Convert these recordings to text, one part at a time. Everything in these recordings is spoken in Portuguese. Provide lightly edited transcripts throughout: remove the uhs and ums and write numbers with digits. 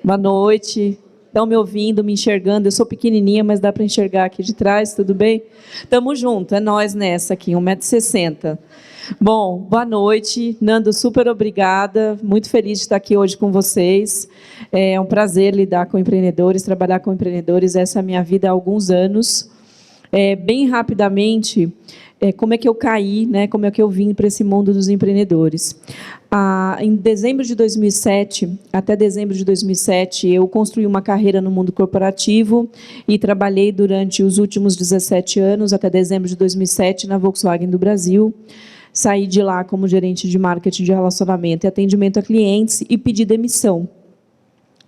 Boa noite. Estão me ouvindo, me enxergando? Eu sou pequenininha, mas dá para enxergar aqui de trás, tudo bem? Tamo junto, é nós nessa aqui, 1,60 m. Bom, boa noite. Nando, super obrigada. Muito feliz de estar aqui hoje com vocês. É um prazer lidar com empreendedores, trabalhar com empreendedores. Essa é a minha vida há alguns anos. Bem rapidamente, como é que eu caí, né? Como é que eu vim para esse mundo dos empreendedores. Em dezembro de 2007, até dezembro de 2007, eu construí uma carreira no mundo corporativo e trabalhei durante os últimos 17 anos, até dezembro de 2007, na Volkswagen do Brasil. Saí de lá como gerente de marketing de relacionamento e atendimento a clientes e pedi demissão.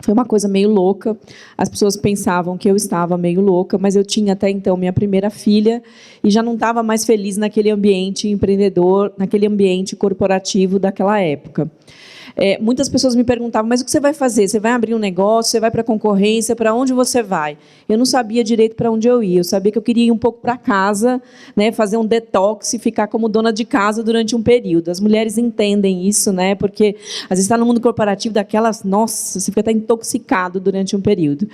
Foi uma coisa meio louca, as pessoas pensavam que eu estava meio louca, mas eu tinha até então minha primeira filha e já não estava mais feliz naquele ambiente empreendedor, naquele ambiente corporativo daquela época. Muitas pessoas me perguntavam, mas o que você vai fazer? Você vai abrir um negócio? Você vai para a concorrência? Para onde você vai? Eu não sabia direito para onde eu ia. Eu sabia que eu queria ir um pouco para casa, né, fazer um detox e ficar como dona de casa durante um período. As mulheres entendem isso, né, porque às vezes está no mundo corporativo daquelas, nossa, você fica até intoxicado durante um período.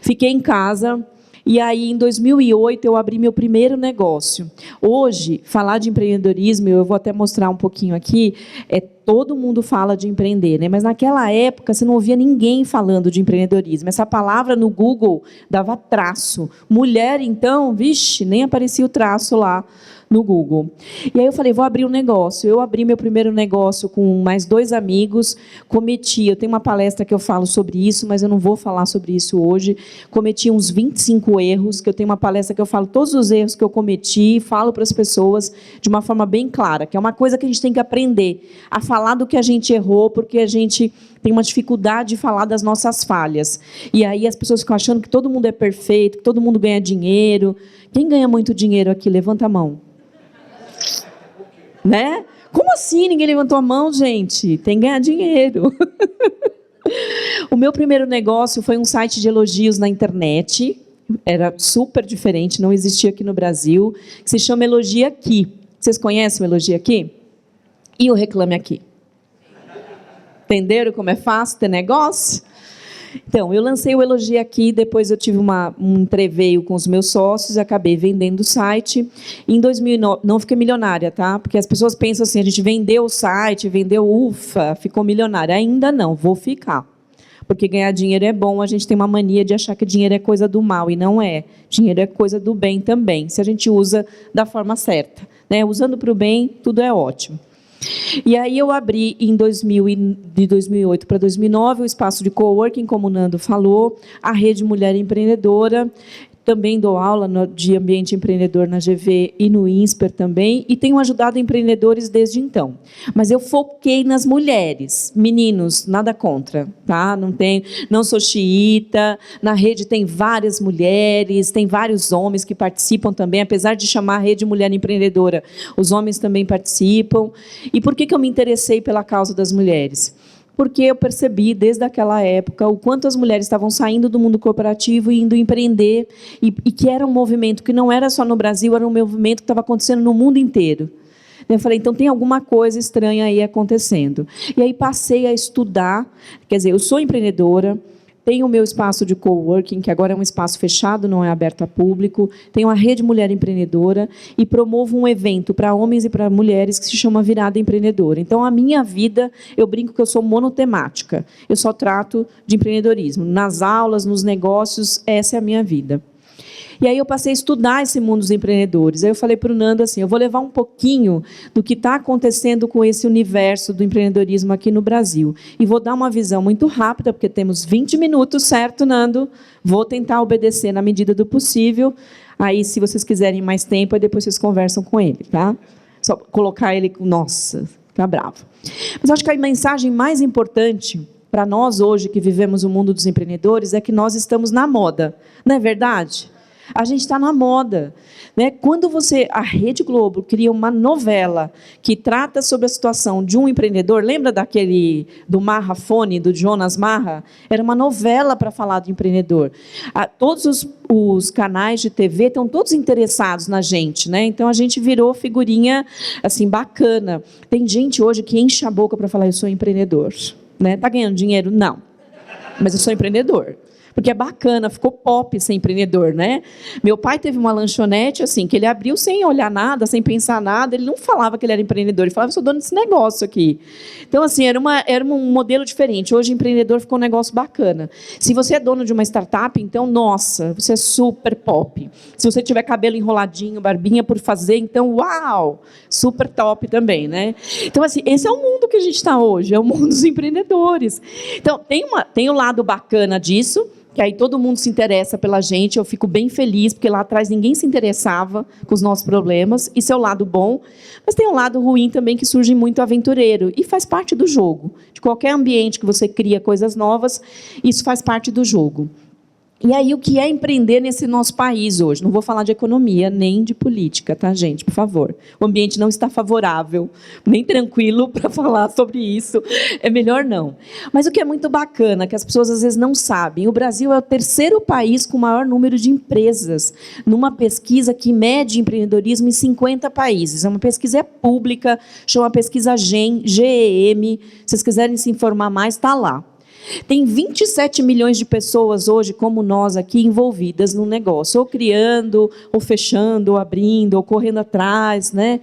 Fiquei em casa. E aí, em 2008, eu abri meu primeiro negócio. Hoje, falar de empreendedorismo, eu vou até mostrar um pouquinho aqui, todo mundo fala de empreender, né? Mas naquela época, você não ouvia ninguém falando de empreendedorismo. Essa palavra no Google dava traço. Mulher, então, vixe, nem aparecia o traço lá no Google. E aí eu falei, vou abrir um negócio. Eu abri meu primeiro negócio com mais 2 amigos, eu tenho uma palestra que eu falo sobre isso, mas eu não vou falar sobre isso hoje, cometi uns 25 erros, que eu tenho uma palestra que eu falo todos os erros que eu cometi, falo para as pessoas de uma forma bem clara, que é uma coisa que a gente tem que aprender, a falar do que a gente errou, porque a gente tem uma dificuldade de falar das nossas falhas. E aí as pessoas ficam achando que todo mundo é perfeito, que todo mundo ganha dinheiro. Quem ganha muito dinheiro aqui? Levanta a mão. Né? Como assim ninguém levantou a mão, gente? Tem que ganhar dinheiro. O meu primeiro negócio foi um site de elogios na internet. Era super diferente, não existia aqui no Brasil. Se chama Elogia Aqui. Vocês conhecem o Elogia Aqui? E o Reclame Aqui. Entenderam como é fácil ter negócio? Então, eu lancei o Elogia Aqui, depois eu tive um entreveio com os meus sócios, acabei vendendo o site. Em 2009, não fiquei milionária, tá? Porque as pessoas pensam assim, a gente vendeu o site, vendeu, ufa, ficou milionária. Ainda não, vou ficar. Porque ganhar dinheiro é bom, a gente tem uma mania de achar que dinheiro é coisa do mal, e não é. Dinheiro é coisa do bem também, se a gente usa da forma certa, né? Usando para o bem, tudo é ótimo. E aí eu abri de 2008 para 2009 o espaço de coworking, como o Nando falou, a Rede Mulher Empreendedora. Também dou aula de ambiente empreendedor na GV e no INSPER também, e tenho ajudado empreendedores desde então. Mas eu foquei nas mulheres. Meninos, nada contra, tá? Não sou xiita, na rede tem várias mulheres, tem vários homens que participam também, apesar de chamar a Rede Mulher Empreendedora, os homens também participam. E por que eu me interessei pela causa das mulheres? Porque eu percebi, desde aquela época, o quanto as mulheres estavam saindo do mundo corporativo e indo empreender, e que era um movimento que não era só no Brasil, era um movimento que estava acontecendo no mundo inteiro. Eu falei, então tem alguma coisa estranha aí acontecendo. E aí passei a estudar, quer dizer, eu sou empreendedora, tenho o meu espaço de coworking, que agora é um espaço fechado, não é aberto a público. Tenho a Rede Mulher Empreendedora e promovo um evento para homens e para mulheres que se chama Virada Empreendedora. Então, a minha vida, eu brinco que eu sou monotemática. Eu só trato de empreendedorismo. Nas aulas, nos negócios, essa é a minha vida. E aí eu passei a estudar esse mundo dos empreendedores. Aí eu falei para o Nando assim, eu vou levar um pouquinho do que está acontecendo com esse universo do empreendedorismo aqui no Brasil. E vou dar uma visão muito rápida, porque temos 20 minutos, certo, Nando? Vou tentar obedecer na medida do possível. Aí, se vocês quiserem mais tempo, aí depois vocês conversam com ele, tá? Só colocar ele com... Nossa, fica bravo. Mas acho que a mensagem mais importante para nós hoje, que vivemos o mundo dos empreendedores, é que nós estamos na moda. Não é verdade? A gente está na moda, né? Quando a Rede Globo cria uma novela que trata sobre a situação de um empreendedor, lembra do Marra Fone, do Jonas Marra? Era uma novela para falar do empreendedor. Todos os canais de TV estão todos interessados na gente, né? Então a gente virou figurinha assim bacana. Tem gente hoje que enche a boca para falar eu sou empreendedor, né? Tá ganhando dinheiro? Não. mas eu sou empreendedor. Porque é bacana, ficou pop ser empreendedor, né? Meu pai teve uma lanchonete, assim, que ele abriu sem olhar nada, sem pensar nada, ele não falava que ele era empreendedor, ele falava, eu sou dono desse negócio aqui. Então, assim, era um modelo diferente. Hoje, empreendedor ficou um negócio bacana. Se você é dono de uma startup, então, nossa, você é super pop. Se você tiver cabelo enroladinho, barbinha por fazer, então, uau, super top também, né? Então, assim, esse é o mundo que a gente está hoje, é o mundo dos empreendedores. Então, tem o lado bacana disso, que aí todo mundo se interessa pela gente, eu fico bem feliz, porque lá atrás ninguém se interessava com os nossos problemas, isso é o lado bom, mas tem um lado ruim também, que surge muito aventureiro, e faz parte do jogo. De qualquer ambiente que você cria coisas novas, isso faz parte do jogo. E aí, o que é empreender nesse nosso país hoje? Não vou falar de economia, nem de política, tá, gente? Por favor. O ambiente não está favorável, nem tranquilo para falar sobre isso. É melhor não. Mas o que é muito bacana, que as pessoas às vezes não sabem, o Brasil é o terceiro país com o maior número de empresas, numa pesquisa que mede empreendedorismo em 50 países. É uma pesquisa pública, chama pesquisa GEM, GEM. Se vocês quiserem se informar mais, está lá. Tem 27 milhões de pessoas hoje, como nós aqui, envolvidas no negócio, ou criando, ou fechando, ou abrindo, ou correndo atrás, né?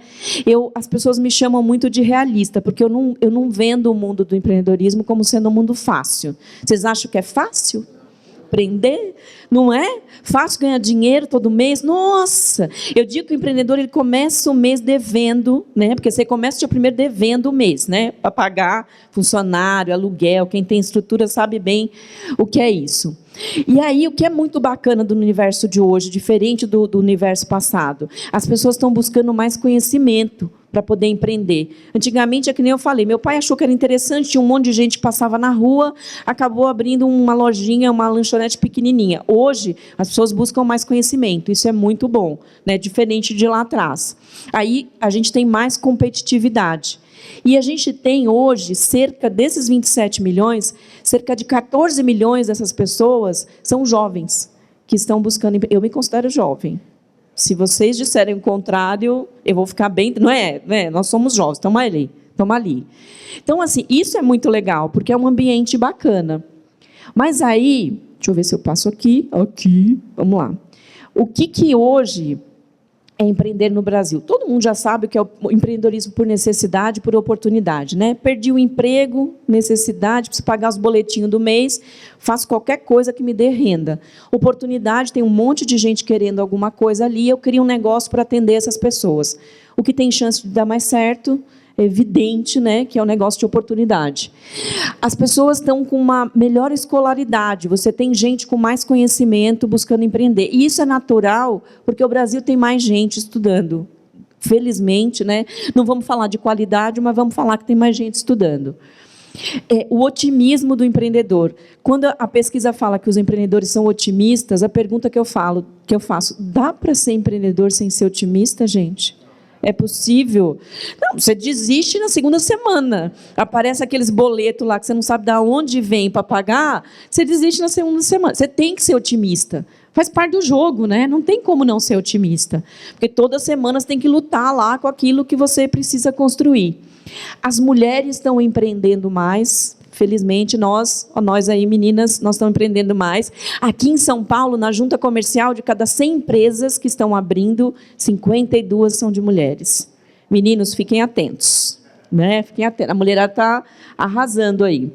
As pessoas me chamam muito de realista, porque eu não vendo o mundo do empreendedorismo como sendo um mundo fácil. Vocês acham que é fácil? Empreender, não é? Fácil ganhar dinheiro todo mês? Nossa! Eu digo que o empreendedor ele começa o mês devendo, né? Porque você começa o dia primeiro devendo o mês, né? Para pagar funcionário, aluguel, quem tem estrutura sabe bem o que é isso. E aí, o que é muito bacana do universo de hoje, diferente do universo passado, as pessoas estão buscando mais conhecimento para poder empreender. Antigamente, é que nem eu falei, meu pai achou que era interessante, tinha um monte de gente que passava na rua, acabou abrindo uma lojinha, uma lanchonete pequenininha. Hoje, as pessoas buscam mais conhecimento, isso é muito bom, né? Diferente de lá atrás. Aí, a gente tem mais competitividade. E a gente tem hoje, cerca desses 27 milhões, cerca de 14 milhões dessas pessoas são jovens que estão buscando... Eu me considero jovem. Se vocês disserem o contrário, eu vou ficar bem... Não é? Nós somos jovens, estamos ali. Então, assim, isso é muito legal, porque é um ambiente bacana. Mas aí, deixa eu ver se eu passo aqui, vamos lá. O que hoje é empreender no Brasil? Todo mundo já sabe o que é o empreendedorismo por necessidade, por oportunidade, né? Perdi o emprego, necessidade, preciso pagar os boletinhos do mês, faço qualquer coisa que me dê renda. Oportunidade, tem um monte de gente querendo alguma coisa ali, eu crio um negócio para atender essas pessoas. O que tem chance de dar mais certo, é evidente, né, que é um negócio de oportunidade. As pessoas estão com uma melhor escolaridade, você tem gente com mais conhecimento buscando empreender. E isso é natural, porque o Brasil tem mais gente estudando. Felizmente, né? Não vamos falar de qualidade, mas vamos falar que tem mais gente estudando. O otimismo do empreendedor. Quando a pesquisa fala que os empreendedores são otimistas, a pergunta que eu faço, dá para ser empreendedor sem ser otimista, gente? É possível? Não, você desiste na segunda semana. Aparece aqueles boletos lá que você não sabe de onde vem para pagar, você desiste na segunda semana. Você tem que ser otimista. Faz parte do jogo, né? Não tem como não ser otimista. Porque toda semana você tem que lutar lá com aquilo que você precisa construir. As mulheres estão empreendendo mais. Felizmente, nós aí, meninas, nós estamos empreendendo mais. Aqui em São Paulo, na junta comercial, de cada 100 empresas que estão abrindo, 52 são de mulheres. Meninos, fiquem atentos. Né? Fiquem atentos. A mulherada está arrasando aí.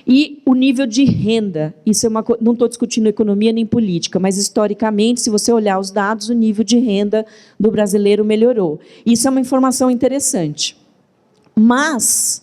E o nível de renda, isso é não estou discutindo economia nem política, mas, historicamente, se você olhar os dados, o nível de renda do brasileiro melhorou. Isso é uma informação interessante. Mas...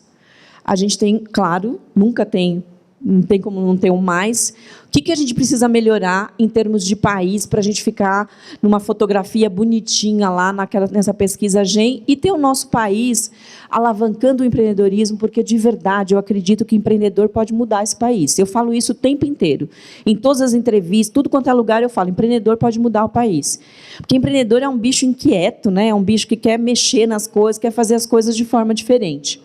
a gente tem, claro, não tem como não ter um mais. O que a gente precisa melhorar em termos de país para a gente ficar numa fotografia bonitinha lá nessa pesquisa GEM e ter o nosso país alavancando o empreendedorismo, porque, de verdade, eu acredito que o empreendedor pode mudar esse país. Eu falo isso o tempo inteiro. Em todas as entrevistas, tudo quanto é lugar, eu falo, empreendedor pode mudar o país. Porque empreendedor é um bicho inquieto, né? É um bicho que quer mexer nas coisas, quer fazer as coisas de forma diferente.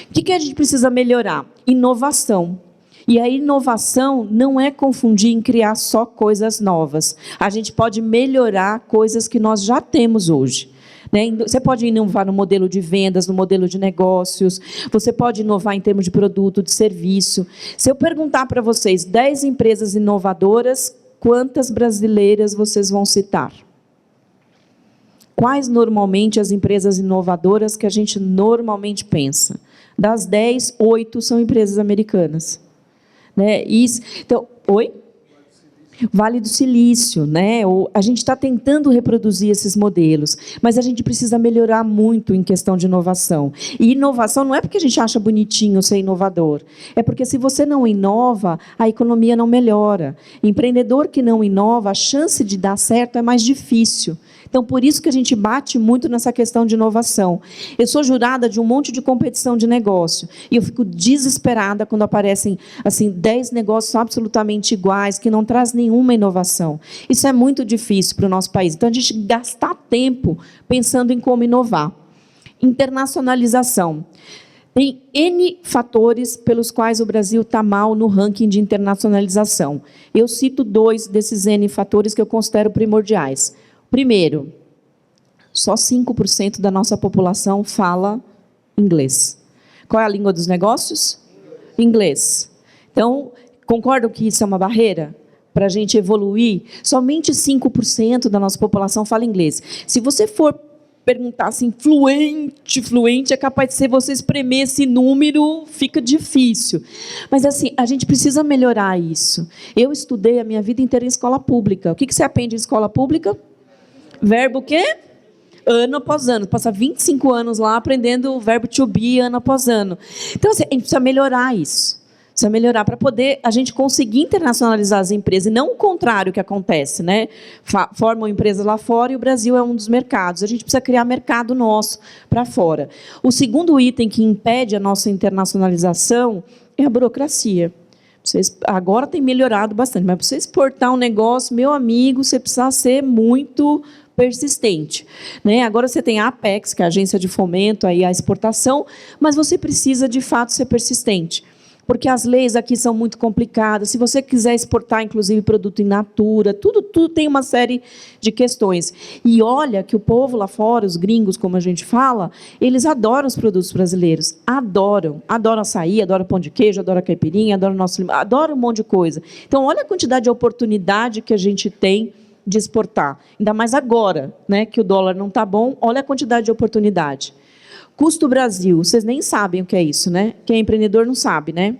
O que a gente precisa melhorar? Inovação. E a inovação não é confundir em criar só coisas novas. A gente pode melhorar coisas que nós já temos hoje. né? Você pode inovar no modelo de vendas, no modelo de negócios, você pode inovar em termos de produto, de serviço. Se eu perguntar para vocês 10 empresas inovadoras, quantas brasileiras vocês vão citar? Quais normalmente as empresas inovadoras que a gente normalmente pensa? Das 10, 8 são empresas americanas. Né? Isso, então, oi? Vale do Silício, né? A gente está tentando reproduzir esses modelos, mas a gente precisa melhorar muito em questão de inovação. E inovação não é porque a gente acha bonitinho ser inovador, é porque se você não inova, a economia não melhora. Empreendedor que não inova, a chance de dar certo é mais difícil. Então, por isso que a gente bate muito nessa questão de inovação. Eu sou jurada de um monte de competição de negócio, e eu fico desesperada quando aparecem assim, 10 negócios absolutamente iguais, que não traz nenhuma inovação. Isso é muito difícil para o nosso país. Então, a gente gastar tempo pensando em como inovar. Internacionalização. Tem N fatores pelos quais o Brasil está mal no ranking de internacionalização. Eu cito 2 desses N fatores que eu considero primordiais. Primeiro, só 5% da nossa população fala inglês. Qual é a língua dos negócios? Inglês. Então, concordam que isso é uma barreira para a gente evoluir? Somente 5% da nossa população fala inglês. Se você for perguntar assim, fluente, é capaz de ser você espremer esse número, fica difícil. Mas, assim, a gente precisa melhorar isso. Eu estudei a minha vida inteira em escola pública. O que você aprende em escola pública? Verbo o quê? Ano após ano. Passa 25 anos lá aprendendo o verbo to be ano após ano. Então, assim, a gente precisa melhorar isso. Precisa melhorar para poder a gente conseguir internacionalizar as empresas, e não o contrário que acontece, né? Formam empresas lá fora e o Brasil é um dos mercados. A gente precisa criar mercado nosso para fora. O segundo item que impede a nossa internacionalização é a burocracia. Agora tem melhorado bastante, mas para você exportar um negócio, meu amigo, você precisa ser muito persistente, né? Agora você tem a Apex, que é a agência de fomento aí à exportação, mas você precisa, de fato, ser persistente, porque as leis aqui são muito complicadas. Se você quiser exportar, inclusive, produto in natura, tudo tem uma série de questões. E olha que o povo lá fora, os gringos, como a gente fala, eles adoram os produtos brasileiros, adoram açaí, adoram pão de queijo, adoram caipirinha, adoram nosso limão, adoram um monte de coisa. Então, olha a quantidade de oportunidade que a gente tem de exportar, ainda mais agora, né, que o dólar não está bom, olha a quantidade de oportunidade. Custo Brasil, vocês nem sabem o que é isso, né? Quem é empreendedor não sabe, né?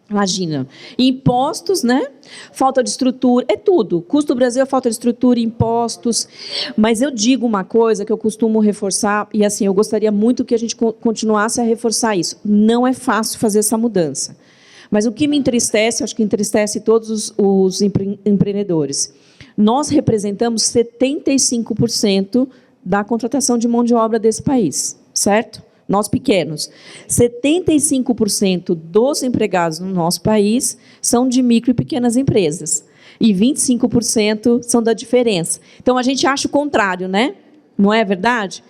Imagina. Impostos, né? Falta de estrutura, é tudo. Custo Brasil é falta de estrutura, impostos. Mas eu digo uma coisa que eu costumo reforçar, e assim, eu gostaria muito que a gente continuasse a reforçar isso. Não é fácil fazer essa mudança. Mas o que me entristece, acho que entristece todos os empreendedores. Nós representamos 75% da contratação de mão de obra desse país, certo? Nós pequenos. 75% dos empregados no nosso país são de micro e pequenas empresas. E 25% são da diferença. Então, a gente acha o contrário, né? Não é verdade?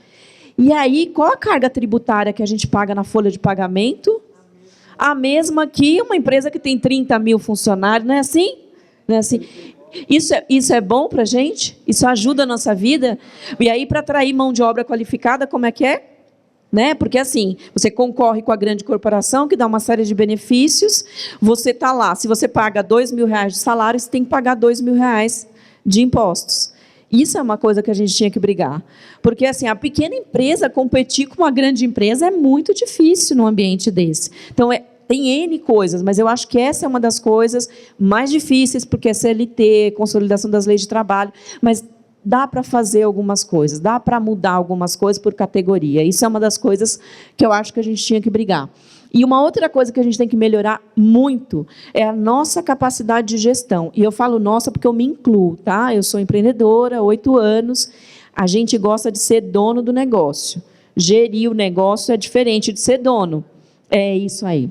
E aí, qual a carga tributária que a gente paga na folha de pagamento? A mesma que uma empresa que tem 30 mil funcionários, não é assim? Não é assim? Isso é bom para a gente? Isso ajuda a nossa vida? E aí, para atrair mão de obra qualificada, como é que é? Né? Porque, assim, você concorre com a grande corporação, que dá uma série de benefícios, você está lá, se você paga R$2.000 de salário, você tem que pagar R$2.000 de impostos. Isso é uma coisa que a gente tinha que brigar. Porque, assim, a pequena empresa competir com uma grande empresa é muito difícil num ambiente desse. Então, tem N coisas, mas eu acho que essa é uma das coisas mais difíceis, porque é CLT, consolidação das leis de trabalho, mas dá para fazer algumas coisas, dá para mudar algumas coisas por categoria. Isso é uma das coisas que eu acho que a gente tinha que brigar. E uma outra coisa que a gente tem que melhorar muito é a nossa capacidade de gestão. E eu falo nossa porque eu me incluo, tá? Eu sou empreendedora, 8 anos, a gente gosta de ser dono do negócio. Gerir o negócio é diferente de ser dono. É isso aí.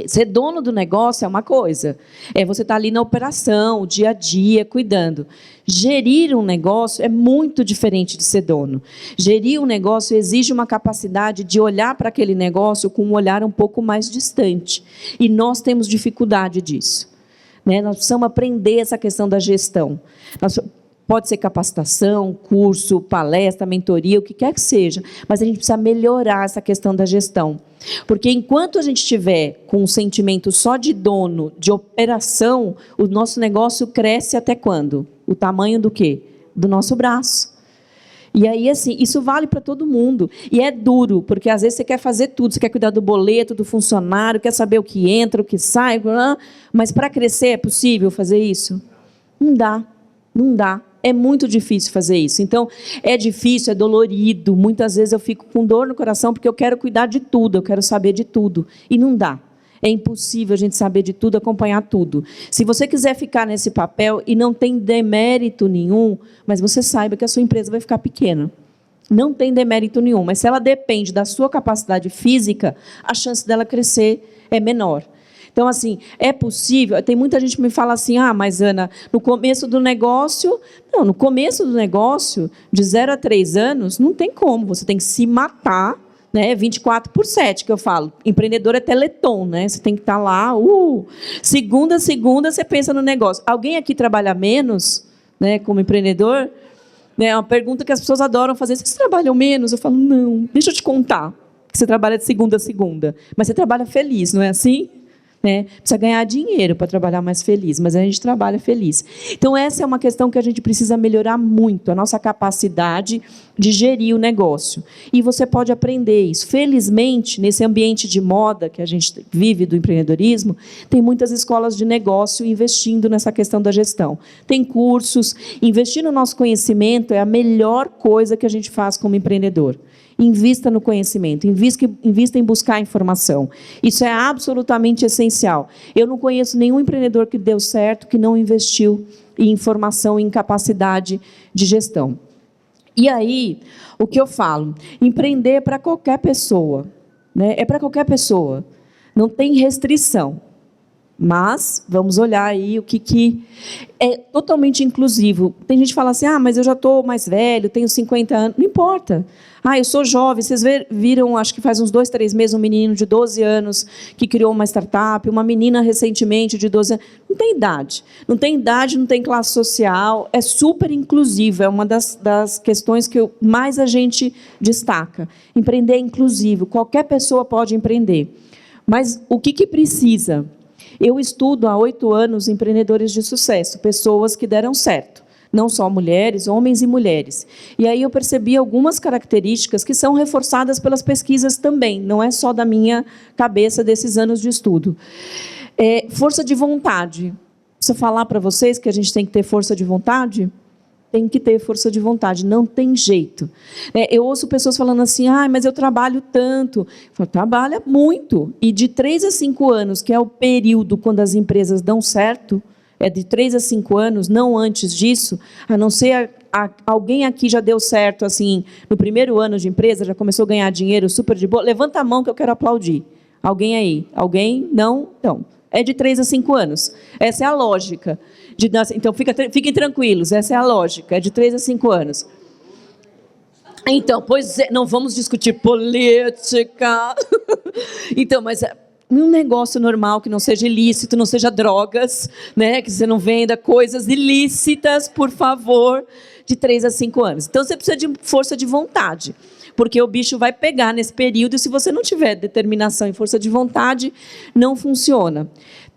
Ser dono do negócio é uma coisa, você estar ali na operação, o dia a dia, cuidando. Gerir um negócio é muito diferente de ser dono. Gerir um negócio exige uma capacidade de olhar para aquele negócio com um olhar um pouco mais distante. E nós temos dificuldade disso. Né? Nós precisamos aprender essa questão da gestão. Pode ser capacitação, curso, palestra, mentoria, o que quer que seja, mas a gente precisa melhorar essa questão da gestão. Porque enquanto a gente estiver com um sentimento só de dono, de operação, o nosso negócio cresce até quando? O tamanho do quê? Do nosso braço. E aí, assim, isso vale para todo mundo. E é duro, porque às vezes você quer fazer tudo, você quer cuidar do boleto, do funcionário, quer saber o que entra, o que sai, mas para crescer é possível fazer isso? Não dá, não dá. É muito difícil fazer isso. Então, é difícil, é dolorido. Muitas vezes eu fico com dor no coração porque eu quero cuidar de tudo, eu quero saber de tudo. E não dá. É impossível a gente saber de tudo, acompanhar tudo. Se você quiser ficar nesse papel e não tem demérito nenhum, mas você saiba que a sua empresa vai ficar pequena. Não tem demérito nenhum, mas se ela depende da sua capacidade física, a chance dela crescer é menor. Então, assim, é possível. Tem muita gente que me fala assim, mas Ana, no começo do negócio... Não, no começo do negócio, de 0 a 3 anos, não tem como. Você tem que se matar, né? 24/7, que eu falo. Empreendedor é Teleton, né? Você tem que estar lá, segunda a segunda, você pensa no negócio. Alguém aqui trabalha menos, né, como empreendedor? É uma pergunta que as pessoas adoram fazer. Vocês trabalham menos? Eu falo, não, deixa eu te contar. Que você trabalha de segunda a segunda. Mas você trabalha feliz, não é assim? Precisa ganhar dinheiro para trabalhar mais feliz, mas a gente trabalha feliz. Então, essa é uma questão que a gente precisa melhorar muito, a nossa capacidade de gerir o negócio. E você pode aprender isso. Felizmente, nesse ambiente de moda que a gente vive do empreendedorismo, tem muitas escolas de negócio investindo nessa questão da gestão. Tem cursos. Investir no nosso conhecimento é a melhor coisa que a gente faz como empreendedor. Invista no conhecimento, invista em buscar informação. Isso é absolutamente essencial. Eu não conheço nenhum empreendedor que deu certo que não investiu em informação, em capacidade de gestão. E aí, o que eu falo? Empreender é para qualquer pessoa, né? É para qualquer pessoa. Não tem restrição. Mas vamos olhar aí o que é totalmente inclusivo. Tem gente que fala assim, mas eu já estou mais velho, tenho 50 anos. Não importa. Eu sou jovem. Vocês viram, acho que faz uns 2, 3 meses, um menino de 12 anos que criou uma startup, uma menina recentemente de 12 anos. Não tem idade. Não tem idade, não tem classe social. É super inclusivo. É uma das questões que mais a gente destaca. Empreender é inclusivo. Qualquer pessoa pode empreender. Mas o que precisa? Eu estudo há 8 anos empreendedores de sucesso, pessoas que deram certo, não só mulheres, homens e mulheres. E aí eu percebi algumas características que são reforçadas pelas pesquisas também, não é só da minha cabeça desses anos de estudo. Força de vontade. Se eu falar para vocês que a gente tem que ter força de vontade, tem que ter força de vontade, não tem jeito. Eu ouço pessoas falando assim, mas eu trabalho tanto. Eu falo, trabalha muito. E de 3 a 5 anos, que é o período quando as empresas dão certo, é de 3 a 5 anos, não antes disso, a não ser alguém aqui já deu certo, assim, no primeiro ano de empresa, já começou a ganhar dinheiro super de boa. Levanta a mão que eu quero aplaudir. Alguém aí? Alguém? Não? Então, é de 3 a 5 anos. Essa é a lógica. Então, fiquem tranquilos, essa é a lógica, é de 3 a 5 anos. Então, pois é, não vamos discutir política. Então, mas um negócio normal, que não seja ilícito, não seja drogas, né? Que você não venda coisas ilícitas, por favor, de 3 a 5 anos. Então, você precisa de força de vontade, porque o bicho vai pegar nesse período, e se você não tiver determinação e força de vontade, não funciona.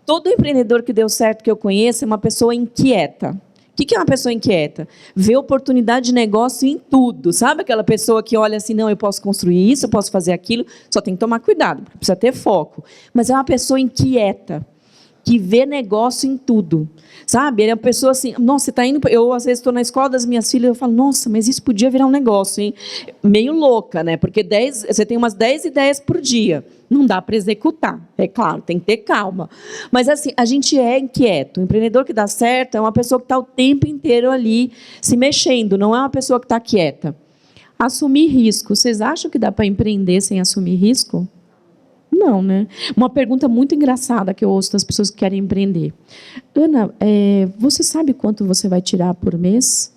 Todo empreendedor que deu certo que eu conheço é uma pessoa inquieta. O que é uma pessoa inquieta? Vê oportunidade de negócio em tudo. Sabe aquela pessoa que olha assim, não, eu posso construir isso, eu posso fazer aquilo, só tem que tomar cuidado, porque precisa ter foco. Mas é uma pessoa inquieta, que vê negócio em tudo. Sabe? Ele é uma pessoa assim, nossa, você está indo... Eu, às vezes, estou na escola das minhas filhas, eu falo, nossa, mas isso podia virar um negócio, hein? Meio louca, né? Porque você tem umas 10 ideias por dia. Não dá para executar, é claro, tem que ter calma. Mas, assim, a gente é inquieto. O empreendedor que dá certo é uma pessoa que está o tempo inteiro ali se mexendo, não é uma pessoa que está quieta. Assumir risco. Vocês acham que dá para empreender sem assumir risco? Não, né? Uma pergunta muito engraçada que eu ouço das pessoas que querem empreender. Ana, você sabe quanto você vai tirar por mês?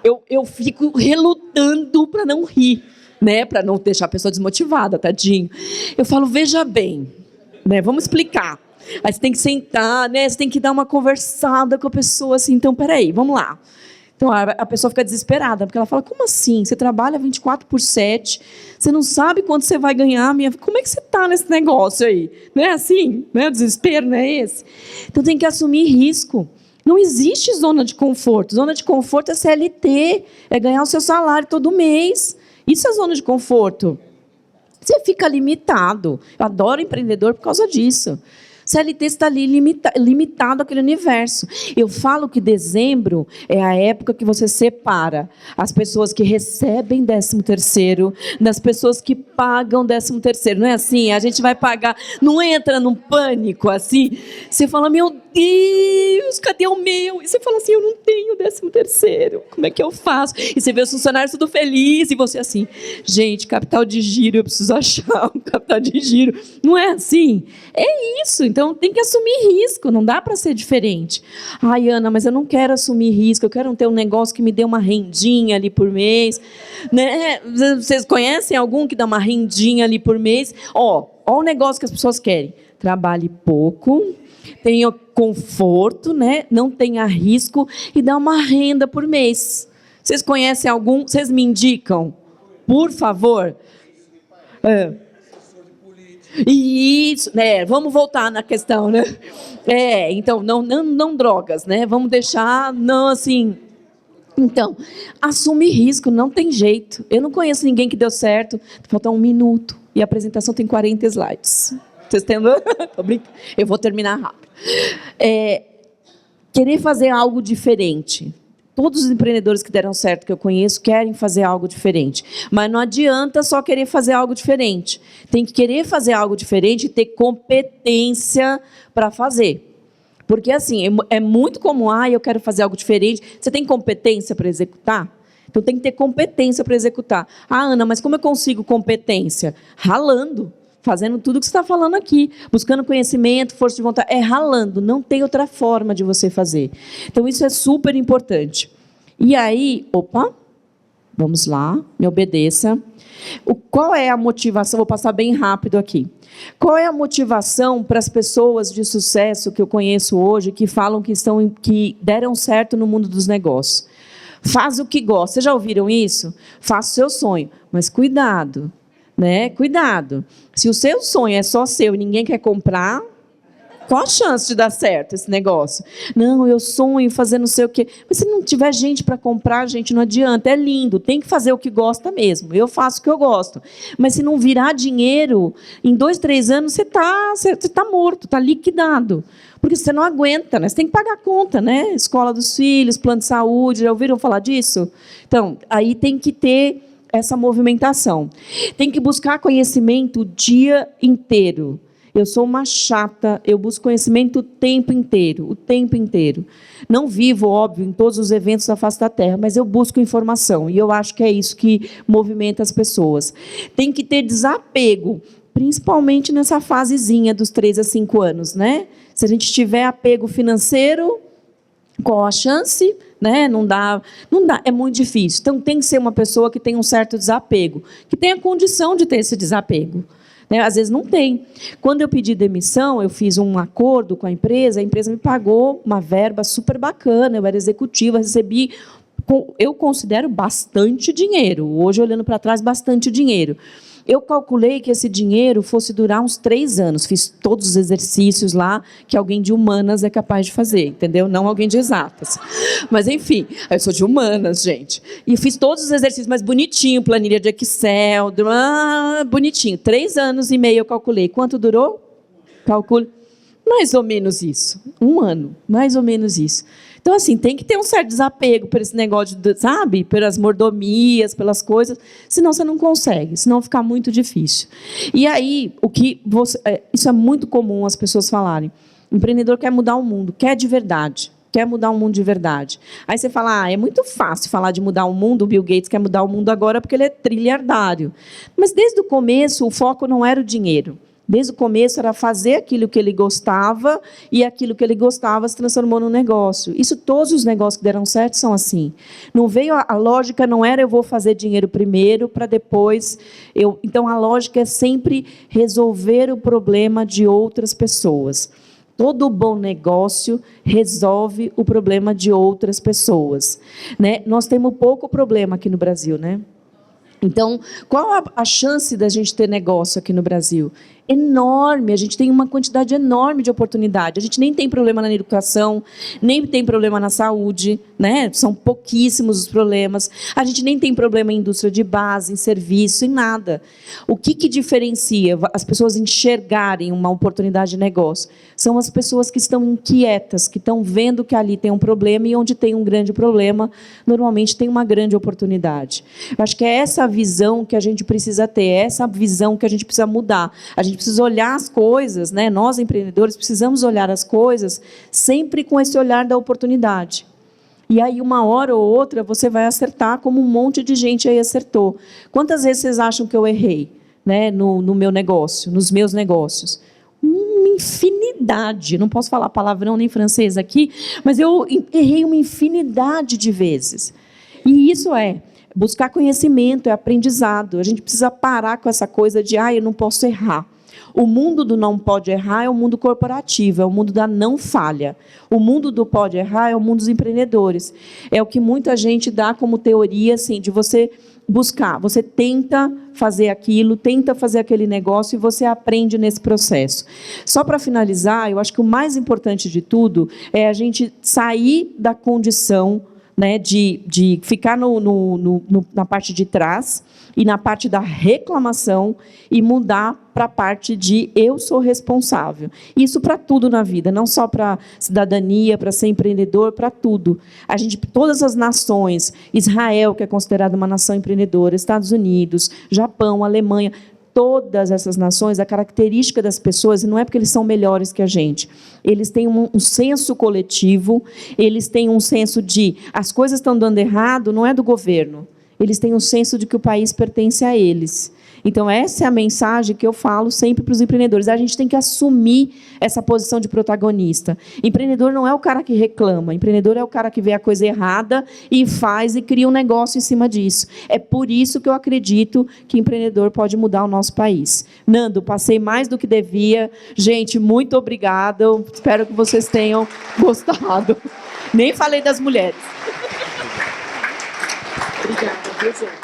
Eu fico relutando para não rir, né? Para não deixar a pessoa desmotivada, tadinho. Eu falo, veja bem, né? Vamos explicar. Aí você tem que sentar, né? Você tem que dar uma conversada com a pessoa, assim, então, peraí, vamos lá. Então, a pessoa fica desesperada, porque ela fala, como assim? Você trabalha 24/7, você não sabe quanto você vai ganhar, como é que você está nesse negócio aí? Não é assim? Não é? O desespero não é esse? Então, tem que assumir risco. Não existe zona de conforto. Zona de conforto é CLT, é ganhar o seu salário todo mês. Isso é zona de conforto. Você fica limitado. Eu adoro empreendedor por causa disso. CLT está ali limitado àquele universo. Eu falo que dezembro é a época que você separa as pessoas que recebem 13º das pessoas que pagam 13º. Não é assim? A gente vai pagar, não entra num pânico assim. Você fala, meu Deus, cadê o meu? E você fala assim, eu não tenho 13º. Como é que eu faço? E você vê os funcionários tudo felizes e você assim, gente, capital de giro, eu preciso achar um capital de giro. Não é assim? É isso. Então, tem que assumir risco, não dá para ser diferente. Ai, Ana, mas eu não quero assumir risco, eu quero ter um negócio que me dê uma rendinha ali por mês. Né? Vocês conhecem algum que dá uma rendinha ali por mês? Ó o negócio que as pessoas querem. Trabalhe pouco, tenha conforto, né? Não tenha risco e dá uma renda por mês. Vocês conhecem algum? Vocês me indicam? Por favor. Isso, né? Vamos voltar na questão, né? Então, não drogas, né? Vamos deixar, não assim. Então, assumir risco, não tem jeito. Eu não conheço ninguém que deu certo. Falta 1 minuto e a apresentação tem 40 slides. Vocês estão vendo? Tô brincando. Eu vou terminar rápido. Querer fazer algo diferente. Todos os empreendedores que deram certo que eu conheço querem fazer algo diferente. Mas não adianta só querer fazer algo diferente. Tem que querer fazer algo diferente e ter competência para fazer. Porque, assim, é muito comum, eu quero fazer algo diferente. Você tem competência para executar? Então, tem que ter competência para executar. Ana, mas como eu consigo competência? Ralando. Fazendo tudo o que você está falando aqui, buscando conhecimento, força de vontade, ralando, não tem outra forma de você fazer. Então, isso é super importante. E aí, vamos lá, me obedeça. Qual é a motivação? Vou passar bem rápido aqui. Qual é a motivação para as pessoas de sucesso que eu conheço hoje, que falam que deram certo no mundo dos negócios? Faz o que gosta. Vocês já ouviram isso? Faça o seu sonho, mas cuidado. Né? Cuidado. Se o seu sonho é só seu e ninguém quer comprar, qual a chance de dar certo esse negócio? Não, eu sonho fazer não sei o quê. Mas se não tiver gente para comprar, gente, não adianta. É lindo, tem que fazer o que gosta mesmo. Eu faço o que eu gosto. Mas se não virar dinheiro, em 2, 3 anos você está morto, está liquidado. Porque você não aguenta, né? Você tem que pagar a conta, né? Escola dos filhos, plano de saúde, já ouviram falar disso? Então, aí tem que ter essa movimentação. Tem que buscar conhecimento o dia inteiro. Eu sou uma chata, eu busco conhecimento o tempo inteiro. Não vivo, óbvio, em todos os eventos da face da Terra, mas eu busco informação, e eu acho que é isso que movimenta as pessoas. Tem que ter desapego, principalmente nessa fasezinha dos 3 a 5 anos, né? Se a gente tiver apego financeiro, qual a chance? Né? Não dá, é muito difícil. Então, tem que ser uma pessoa que tenha um certo desapego, que tenha condição de ter esse desapego. Né? Às vezes não tem. Quando eu pedi demissão, eu fiz um acordo com a empresa me pagou uma verba super bacana, eu era executiva, recebi, eu considero bastante dinheiro. Hoje, olhando para trás, bastante dinheiro. Eu calculei que esse dinheiro fosse durar uns 3 anos. Fiz todos os exercícios lá que alguém de humanas é capaz de fazer, entendeu? Não alguém de exatas. Mas, enfim, eu sou de humanas, gente. E fiz todos os exercícios, mas bonitinho, planilha de Excel, bonitinho. 3 anos e meio eu calculei. Quanto durou? Calcule. Mais ou menos isso. 1 ano, mais ou menos isso. Então, assim, tem que ter um certo desapego por esse negócio, sabe? Pelas mordomias, pelas coisas, senão você não consegue, senão fica muito difícil. E aí, isso é muito comum as pessoas falarem. O empreendedor quer mudar o mundo, quer de verdade, quer mudar o mundo de verdade. Aí você fala, é muito fácil falar de mudar o mundo, o Bill Gates quer mudar o mundo agora porque ele é trilhardário. Mas, desde o começo, o foco não era o dinheiro. Desde o começo era fazer aquilo que ele gostava e aquilo que ele gostava se transformou num negócio. Isso, todos os negócios que deram certo são assim. Não veio a lógica, não era eu vou fazer dinheiro primeiro para depois Então, a lógica é sempre resolver o problema de outras pessoas. Todo bom negócio resolve o problema de outras pessoas, né? Nós temos pouco problema aqui no Brasil, né? Então, qual a chance da gente ter negócio aqui no Brasil? Enorme, a gente tem uma quantidade enorme de oportunidade. A gente nem tem problema na educação, nem tem problema na saúde, né? São pouquíssimos os problemas. A gente nem tem problema em indústria de base, em serviço, em nada. O que diferencia as pessoas enxergarem uma oportunidade de negócio? São as pessoas que estão inquietas, que estão vendo que ali tem um problema e onde tem um grande problema, normalmente tem uma grande oportunidade. Eu acho que é essa visão que a gente precisa ter, é essa visão que a gente precisa mudar. A gente precisa olhar as coisas, né? Nós, empreendedores, precisamos olhar as coisas sempre com esse olhar da oportunidade. E aí, uma hora ou outra, você vai acertar como um monte de gente aí acertou. Quantas vezes vocês acham que eu errei, né, no meu negócio, nos meus negócios? Uma infinidade. Não posso falar palavrão nem francês aqui, mas eu errei uma infinidade de vezes. E isso é buscar conhecimento, é aprendizado. A gente precisa parar com essa coisa de, eu não posso errar. O mundo do não pode errar é o mundo corporativo, é o mundo da não falha. O mundo do pode errar é o mundo dos empreendedores. É o que muita gente dá como teoria, assim, de você buscar. Você tenta fazer aquilo, tenta fazer aquele negócio e você aprende nesse processo. Só para finalizar, eu acho que o mais importante de tudo é a gente sair da condição, né, de ficar na parte de trás e na parte da reclamação e mudar para a parte de eu sou responsável. Isso para tudo na vida, não só para cidadania, para ser empreendedor, para tudo. Todas as nações, Israel, que é considerada uma nação empreendedora, Estados Unidos, Japão, Alemanha, todas essas nações, a característica das pessoas, não é porque eles são melhores que a gente, eles têm um senso coletivo, eles têm um senso de as coisas estão dando errado, não é do governo, eles têm um senso de que o país pertence a eles. Então, essa é a mensagem que eu falo sempre para os empreendedores. A gente tem que assumir essa posição de protagonista. Empreendedor não é o cara que reclama. Empreendedor é o cara que vê a coisa errada e faz e cria um negócio em cima disso. É por isso que eu acredito que empreendedor pode mudar o nosso país. Nando, passei mais do que devia. Gente, muito obrigada. Eu espero que vocês tenham gostado. Nem falei das mulheres. Obrigada, viu, gente?